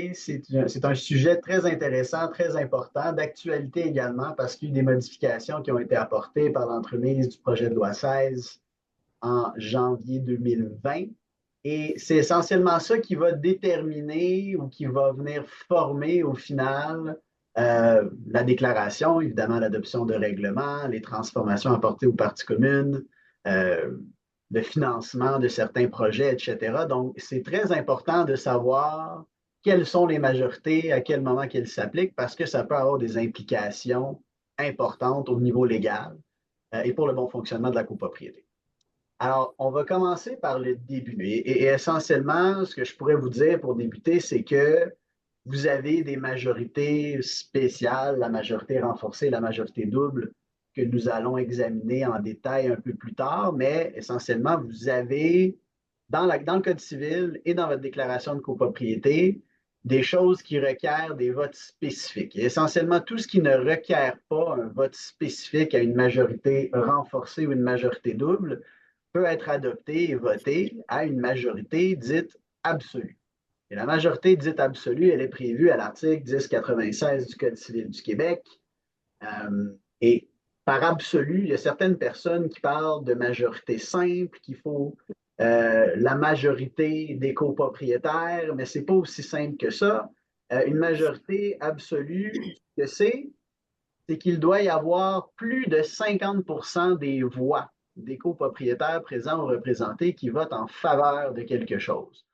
copropriété, c'est un sujet très intéressant, très important, d'actualité également, parce qu'il y a eu des modifications qui ont été apportées par l'entremise du projet de loi 16 en janvier 2020. Et c'est essentiellement ça qui va déterminer ou qui va venir former au final la déclaration, évidemment l'adoption de règlements, les transformations apportées aux parties communes, euh, le financement de certains projets, etc. Donc, c'est très important de savoir quelles sont les majorités, à quel moment qu'elles s'appliquent, parce que ça peut avoir des implications importantes au niveau légal et pour le bon fonctionnement de la copropriété. Alors, on va commencer par le début. Et essentiellement, ce que je pourrais vous dire pour débuter, c'est que vous avez des majorités spéciales, la majorité renforcée, la majorité double, que nous allons examiner en détail un peu plus tard, mais essentiellement, vous avez dans le Code civil et dans votre déclaration de copropriété des choses qui requièrent des votes spécifiques. Et essentiellement, tout ce qui ne requiert pas un vote spécifique à une majorité renforcée ou une majorité double peut être adopté et voté à une majorité dite absolue. Et la majorité dite absolue, elle est prévue à l'article 1096 du Code civil du Québec. Et par absolu, il y a certaines personnes qui parlent de majorité simple, qu'il faut la majorité des copropriétaires, mais ce n'est pas aussi simple que ça. Une majorité absolue, ce que c'est qu'il doit y avoir plus de 50% des voix des copropriétaires présents ou représentés qui votent en faveur de quelque chose.